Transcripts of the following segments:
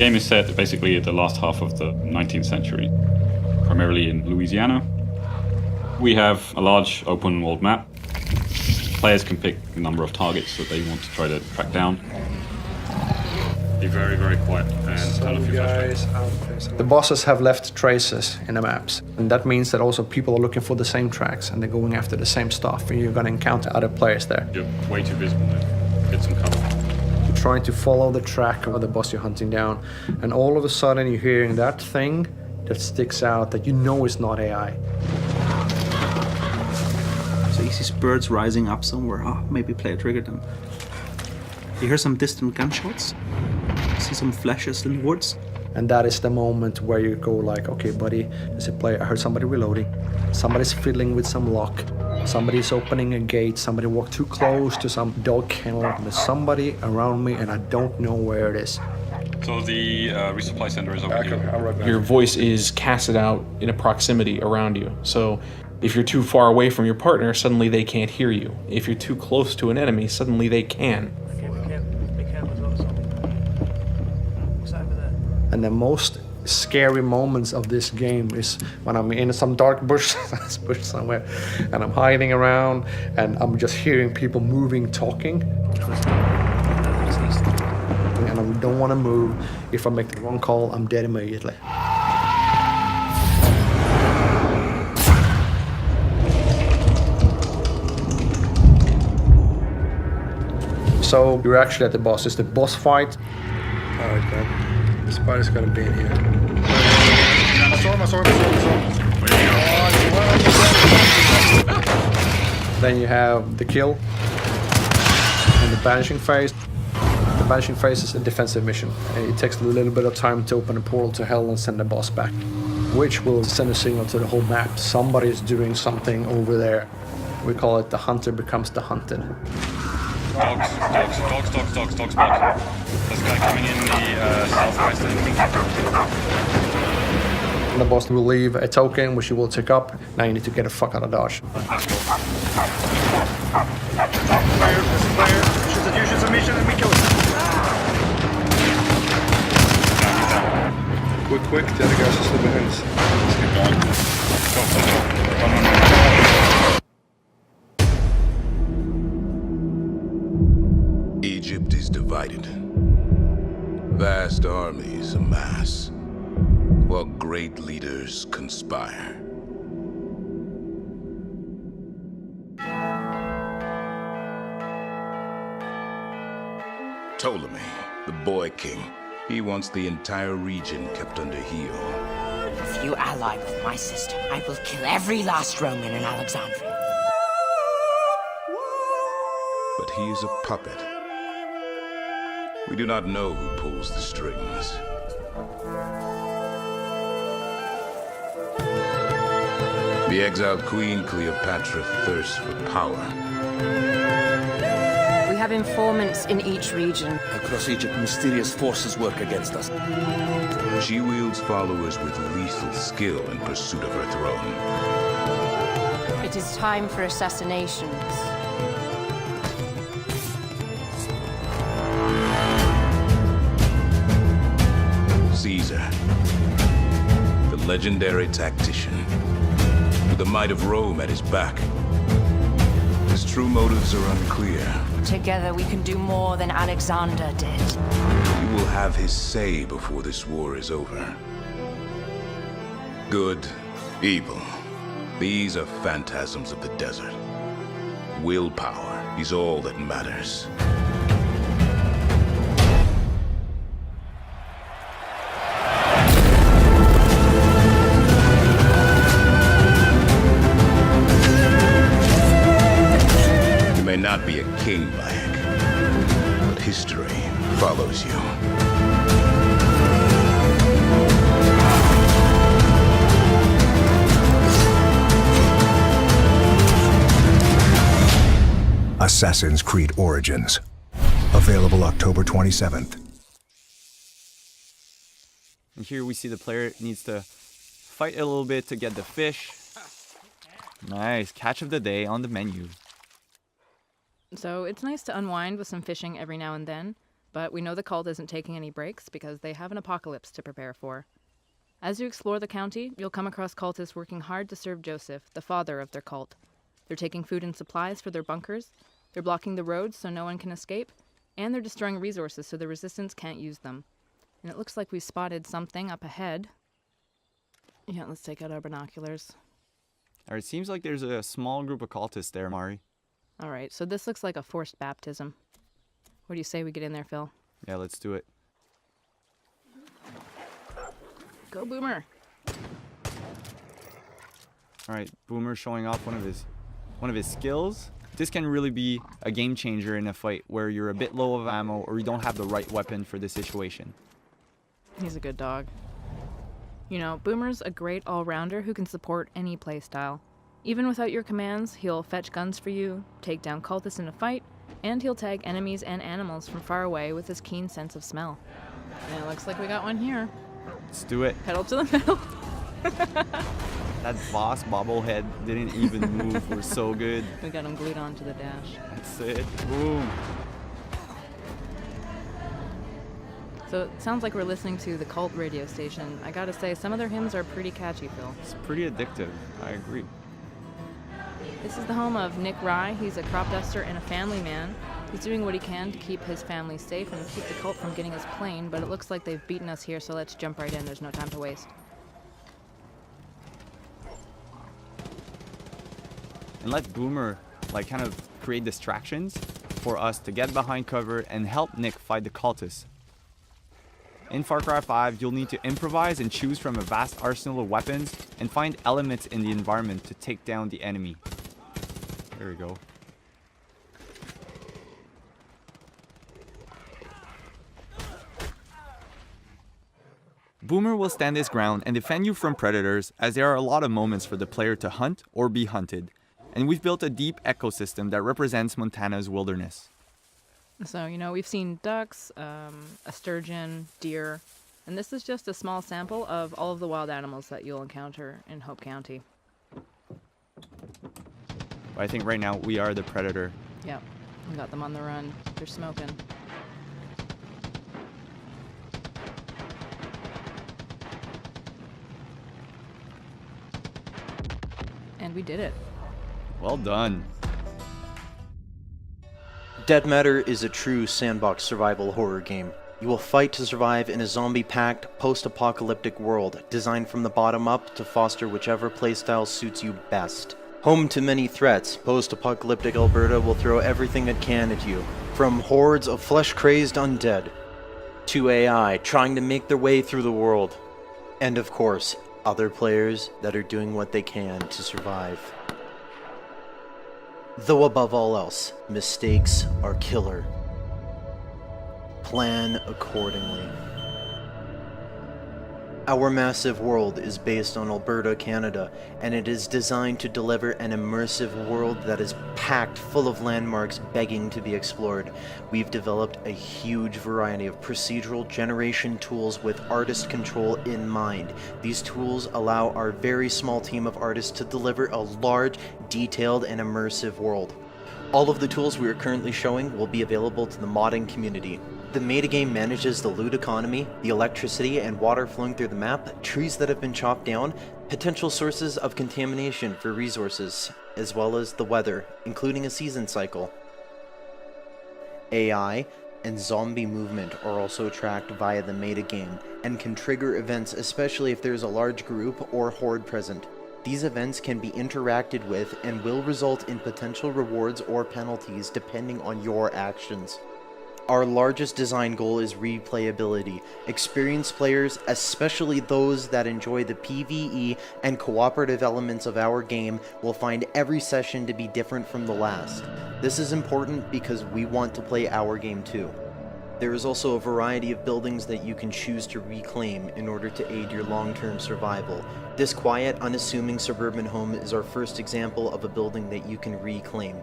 game is set basically at the last half of the 19th century, primarily in Louisiana. We have a large open world map. Players can pick a number of targets that they want to try to track down. Be very, very quiet and tell if you're frustrated. The bosses have left traces in the maps, and that means that also people are looking for the same tracks and they're going after the same stuff, and you're going to encounter other players there. You're way too visible there. Get some cover. You're trying to follow the track of the boss you're hunting down, and all of a sudden you're hearing that thing that sticks out that you know is not AI. So you see birds rising up somewhere. Oh, maybe player triggered them. You hear some distant gunshots. You see some flashes in the woods. And that is the moment where you go like, okay, buddy, there's a player. I heard somebody reloading. Somebody's fiddling with some lock. Somebody's opening a gate. Somebody walked too close to some dog kennel. There's somebody around me and I don't know where it is. So the resupply center is over here. Your voice is casted out in a proximity around you. So if you're too far away from your partner, suddenly they can't hear you. If you're too close to an enemy, suddenly they can. And the most scary moments of this game is when I'm in some dark bush somewhere, and I'm hiding around, and I'm just hearing people moving, talking. And I don't want to move. If I make the wrong call, I'm dead immediately. So you're actually at the boss. It's the boss fight. All right, man. The spider's gonna be in here. I saw him. Then you have the kill and the banishing phase. The banishing phase is a defensive mission. It takes a little bit of time to open a portal to hell and send the boss back, which will send a signal to the whole map. Somebody is doing something over there. We call it the hunter becomes the hunted. Dogs, spot. There's a guy coming in the southwest. And the boss will leave a token, which you will take up. Now you need to get the fuck out of Dodge. Player. Shoots a mission and we kill him. Quick. The other guys are still behind us. Let's get going. Go. Egypt is divided. Vast armies amass, while great leaders conspire. Ptolemy, the boy king, he wants the entire region kept under heel. If you ally with my system, I will kill every last Roman in Alexandria. But he is a puppet. We do not know who pulls the strings. The exiled queen Cleopatra thirsts for power. We have informants in each region. Across Egypt, mysterious forces work against us. She wields followers with lethal skill in pursuit of her throne. It is time for assassinations. Caesar, the legendary tactician, with the might of Rome at his back. His true motives are unclear. Together we can do more than Alexander did. He will have his say before this war is over. Good, evil, these are phantasms of the desert. Willpower is all that matters. You may not be a king, Bayek, but history follows you. Assassin's Creed Origins. Available October 27th. And here we see the player needs to fight a little bit to get the fish. Nice, catch of the day on the menu. So it's nice to unwind with some fishing every now and then, but we know the cult isn't taking any breaks because they have an apocalypse to prepare for. As you explore the county, you'll come across cultists working hard to serve Joseph, the father of their cult. They're taking food and supplies for their bunkers, they're blocking the roads so no one can escape, and they're destroying resources so the resistance can't use them. And it looks like we've spotted something up ahead. Yeah, let's take out our binoculars. Alright, seems like there's a small group of cultists there, Mari. Alright, so this looks like a forced baptism. What do you say we get in there, Phil? Yeah, let's do it. Go, Boomer! Alright, Boomer showing off one of his skills. This can really be a game changer in a fight where you're a bit low of ammo or you don't have the right weapon for the situation. He's a good dog. You know, Boomer's a great all-rounder who can support any playstyle. Even without your commands, he'll fetch guns for you, take down cultists in a fight, and he'll tag enemies and animals from far away with his keen sense of smell. And it looks like we got one here. Let's do it. Pedal to the metal. That boss bobblehead didn't even move. We're so good. We got him glued onto the dash. That's it. Boom. So it sounds like we're listening to the cult radio station. I gotta say, some of their hymns are pretty catchy, Phil. It's pretty addictive. I agree. This is the home of Nick Rye. He's a crop duster and a family man. He's doing what he can to keep his family safe and keep the cult from getting his plane, but it looks like they've beaten us here, so let's jump right in. There's no time to waste. And let Boomer kind of create distractions for us to get behind cover and help Nick fight the cultists. In Far Cry 5, you'll need to improvise and choose from a vast arsenal of weapons and find elements in the environment to take down the enemy. There we go. Boomer will stand his ground and defend you from predators, as there are a lot of moments for the player to hunt or be hunted. And we've built a deep ecosystem that represents Montana's wilderness. So, you know, we've seen ducks, a sturgeon, deer, and this is just a small sample of all of the wild animals that you'll encounter in Hope County. But I think right now we are the predator. Yep, we got them on the run. They're smoking. And we did it. Well done. Dead Matter is a true sandbox survival horror game. You will fight to survive in a zombie-packed, post-apocalyptic world, designed from the bottom up to foster whichever playstyle suits you best. Home to many threats, post-apocalyptic Alberta will throw everything it can at you, from hordes of flesh-crazed undead, to AI trying to make their way through the world, and of course, other players that are doing what they can to survive. Though above all else, mistakes are killer. Plan accordingly. Our massive world is based on Alberta, Canada, and it is designed to deliver an immersive world that is packed full of landmarks begging to be explored. We've developed a huge variety of procedural generation tools with artist control in mind. These tools allow our very small team of artists to deliver a large, detailed, and immersive world. All of the tools we are currently showing will be available to the modding community. The metagame manages the loot economy, the electricity and water flowing through the map, trees that have been chopped down, potential sources of contamination for resources, as well as the weather, including a season cycle. AI and zombie movement are also tracked via the metagame, and can trigger events especially if there is a large group or horde present. These events can be interacted with and will result in potential rewards or penalties depending on your actions. Our largest design goal is replayability. Experienced players, especially those that enjoy the PvE and cooperative elements of our game, will find every session to be different from the last. This is important because we want to play our game too. There is also a variety of buildings that you can choose to reclaim in order to aid your long-term survival. This quiet, unassuming suburban home is our first example of a building that you can reclaim.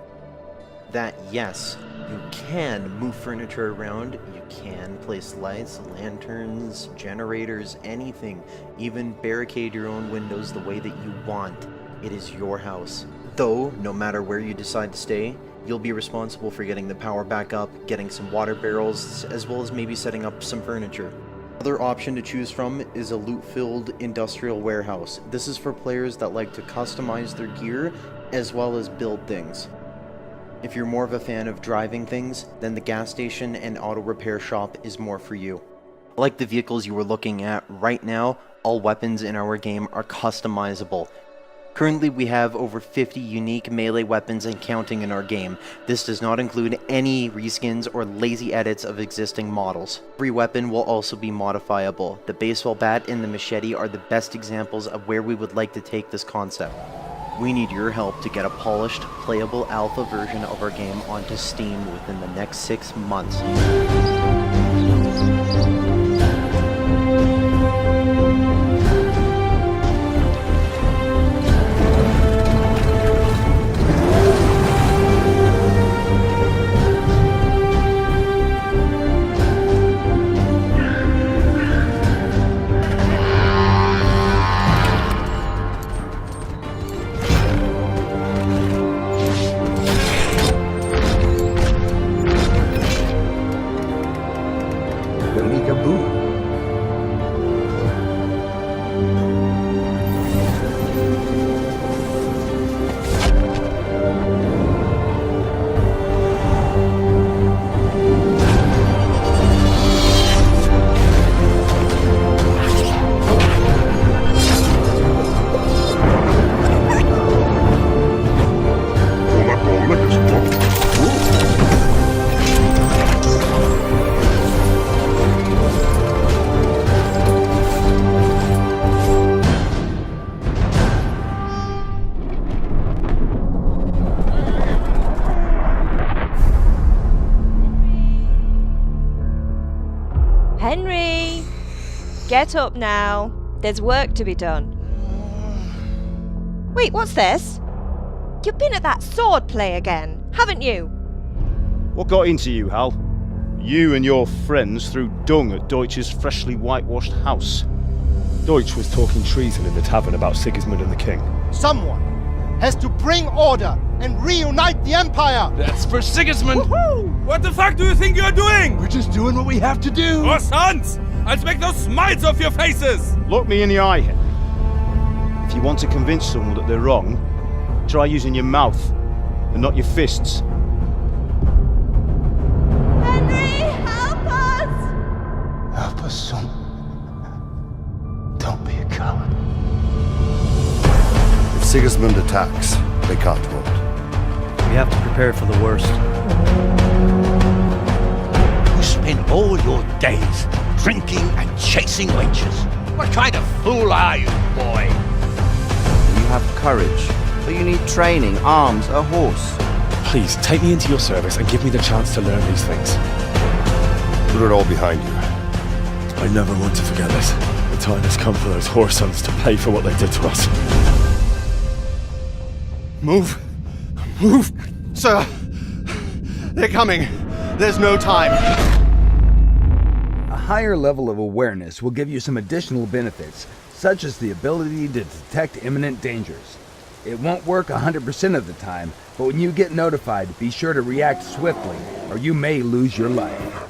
That, yes, you can move furniture around, you can place lights, lanterns, generators, anything, even barricade your own windows the way that you want. It is your house. Though, no matter where you decide to stay, You'll be responsible for getting the power back up, getting some water barrels, as well as maybe setting up some furniture. Another option to choose from is a loot-filled industrial warehouse. This is for players that like to customize their gear as well as build things. If you're more of a fan of driving things, then the gas station and auto repair shop is more for you. Like the vehicles you were looking at right now, all weapons in our game are customizable. Currently we have over 50 unique melee weapons and counting in our game. This does not include any reskins or lazy edits of existing models. Every weapon will also be modifiable. The baseball bat and the machete are the best examples of where we would like to take this concept. We need your help to get a polished, playable alpha version of our game onto Steam within the next 6 months. Henry! Get up now. There's work to be done. Wait, what's this? You've been at that sword play again, haven't you? What got into you, Hal? You and your friends threw dung at Deutsch's freshly whitewashed house. Deutsch was talking treason in the tavern about Sigismund and the king. Someone has to bring order and reunite the Empire! That's for Sigismund! Woohoo! What the fuck do you think you're doing? We're just doing what we have to do! Oh, sons! I'll make those smiles off your faces! Look me in the eye, Henry. If you want to convince someone that they're wrong, try using your mouth and not your fists. Henry, help us! Help us, son. Don't be a coward. If Sigismund attacks, they can't hold. We have to prepare for the worst. You spend all your days drinking and chasing wenches. What kind of fool are you, boy? You have courage, but you need training, arms, a horse. Please, take me into your service and give me the chance to learn these things. Put it all behind you. I never want to forget this. The time has come for those whoresons to pay for what they did to us. Move! Move! Sir! They're coming! There's no time! A higher level of awareness will give you some additional benefits, such as the ability to detect imminent dangers. It won't work 100% of the time, but when you get notified, be sure to react swiftly, or you may lose your life.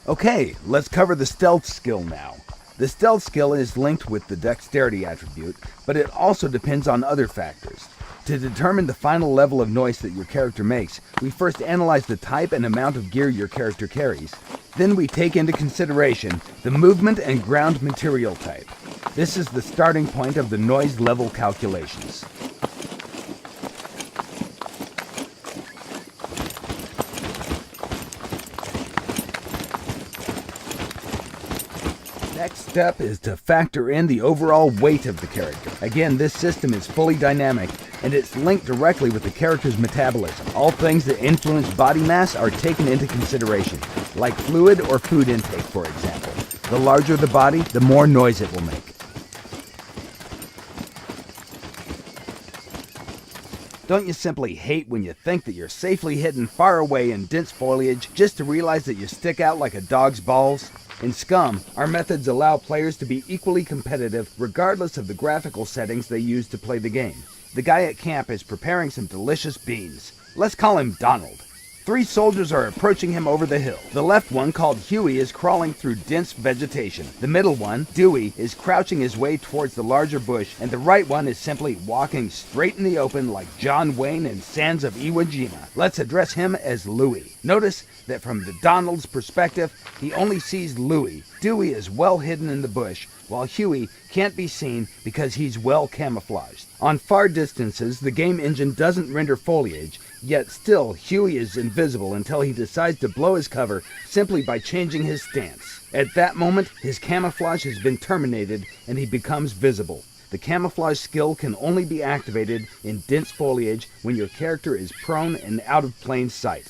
Okay, let's cover the stealth skill now. The stealth skill is linked with the dexterity attribute, but it also depends on other factors. To determine the final level of noise that your character makes, we first analyze the type and amount of gear your character carries. Then we take into consideration the movement and ground material type. This is the starting point of the noise level calculations. Next step is to factor in the overall weight of the character. Again, this system is fully dynamic, and it's linked directly with the character's metabolism. All things that influence body mass are taken into consideration, like fluid or food intake, for example. The larger the body, the more noise it will make. Don't you simply hate when you think that you're safely hidden far away in dense foliage just to realize that you stick out like a dog's balls? In Scum, our methods allow players to be equally competitive regardless of the graphical settings they use to play the game. The guy at camp is preparing some delicious beans. Let's call him Donald. 3 soldiers are approaching him over the hill. The left one, called Huey, is crawling through dense vegetation. The middle one, Dewey, is crouching his way towards the larger bush, and the right one is simply walking straight in the open like John Wayne in Sands of Iwo Jima. Let's address him as Louie. Notice that from the Donald's perspective, he only sees Louie. Dewey is well hidden in the bush, while Huey can't be seen because he's well camouflaged. On far distances, the game engine doesn't render foliage, yet still Huey is invisible until he decides to blow his cover simply by changing his stance. At that moment, his camouflage has been terminated and he becomes visible. The camouflage skill can only be activated in dense foliage when your character is prone and out of plain sight.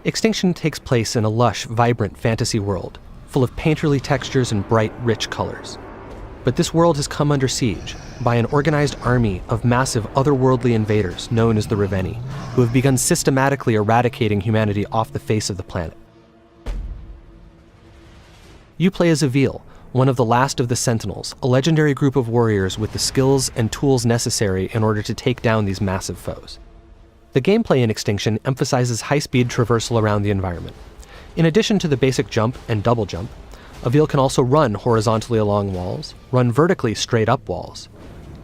Extinction takes place in a lush, vibrant fantasy world, full of painterly textures and bright, rich colors. But this world has come under siege by an organized army of massive otherworldly invaders known as the Reveni, who have begun systematically eradicating humanity off the face of the planet. You play as Avil, one of the last of the Sentinels, a legendary group of warriors with the skills and tools necessary in order to take down these massive foes. The gameplay in Extinction emphasizes high-speed traversal around the environment. In addition to the basic jump and double jump, Avil can also run horizontally along walls, run vertically straight up walls,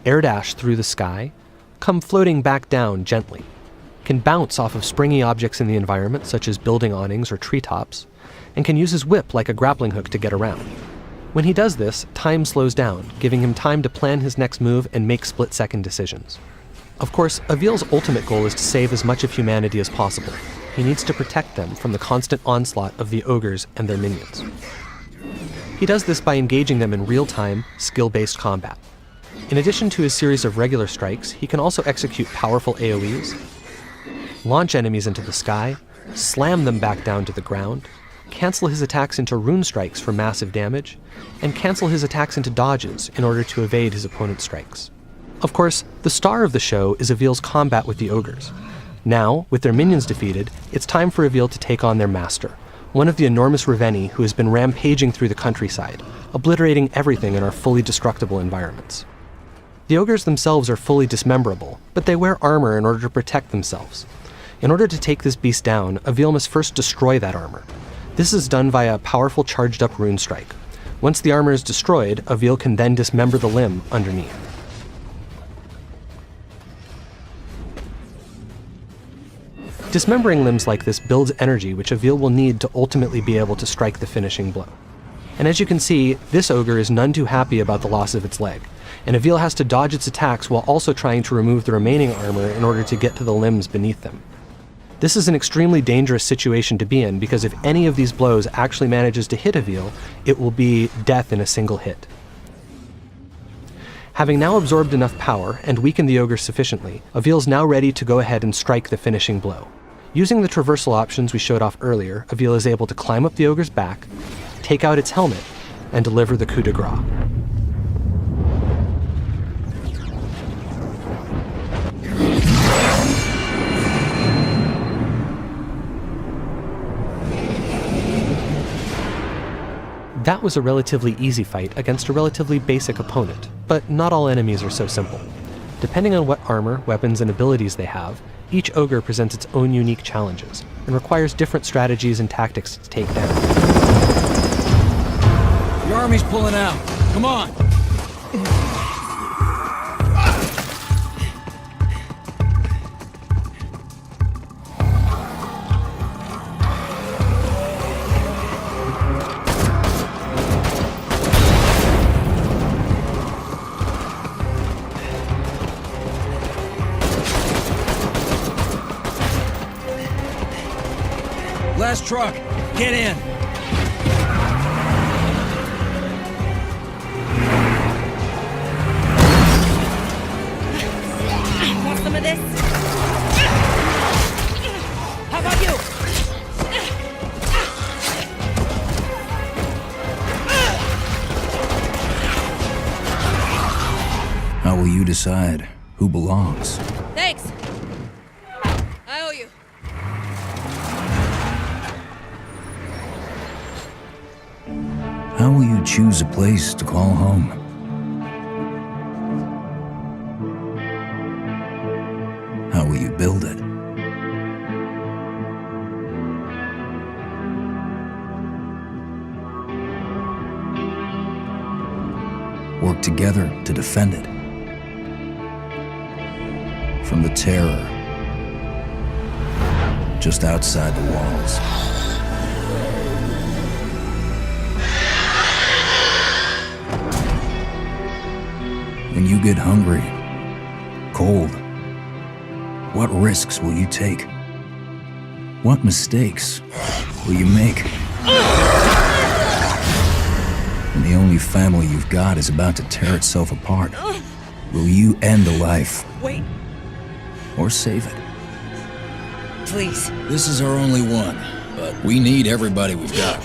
air dash through the sky, come floating back down gently, can bounce off of springy objects in the environment, such as building awnings or treetops, and can use his whip like a grappling hook to get around. When he does this, time slows down, giving him time to plan his next move and make split-second decisions. Of course, Avil's ultimate goal is to save as much of humanity as possible. He needs to protect them from the constant onslaught of the ogres and their minions. He does this by engaging them in real-time, skill-based combat. In addition to his series of regular strikes, he can also execute powerful AoEs, launch enemies into the sky, slam them back down to the ground, cancel his attacks into rune strikes for massive damage, and cancel his attacks into dodges in order to evade his opponent's strikes. Of course, the star of the show is Avil's combat with the ogres. Now, with their minions defeated, it's time for Avil to take on their master, one of the enormous Reveni who has been rampaging through the countryside, obliterating everything in our fully destructible environments. The ogres themselves are fully dismemberable, but they wear armor in order to protect themselves. In order to take this beast down, Avil must first destroy that armor. This is done via a powerful charged-up rune strike. Once the armor is destroyed, Avil can then dismember the limb underneath. Dismembering limbs like this builds energy which Avil will need to ultimately be able to strike the finishing blow. And as you can see, this ogre is none too happy about the loss of its leg, and Avil has to dodge its attacks while also trying to remove the remaining armor in order to get to the limbs beneath them. This is an extremely dangerous situation to be in because if any of these blows actually manages to hit Avil, it will be death in a single hit. Having now absorbed enough power and weakened the ogre sufficiently, Avil's now ready to go ahead and strike the finishing blow. Using the traversal options we showed off earlier, Avil is able to climb up the ogre's back, take out its helmet, and deliver the coup de grace. That was a relatively easy fight against a relatively basic opponent, but not all enemies are so simple. Depending on what armor, weapons, and abilities they have, each ogre presents its own unique challenges, and requires different strategies and tactics to take down. The army's pulling out. Come on! Last truck, get in. Want some of this? How about you? How will you decide who belongs? Thanks. I owe you. How will you choose a place to call home? How will you build it? Work together to defend it from the terror just outside the walls. When you get hungry, cold, what risks will you take? What mistakes will you make? When the only family you've got is about to tear itself apart, will you end a life? Wait. Or save it? Please. This is our only one, but we need everybody we've got.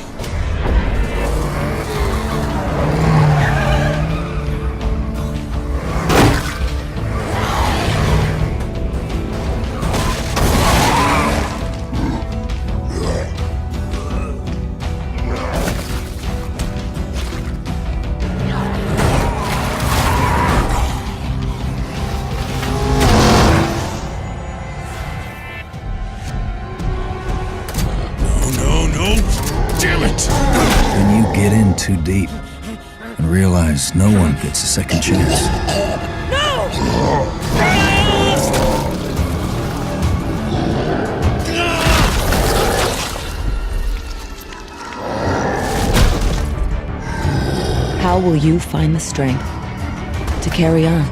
Too deep and realize no one gets a second chance. No! How will you find the strength to carry on?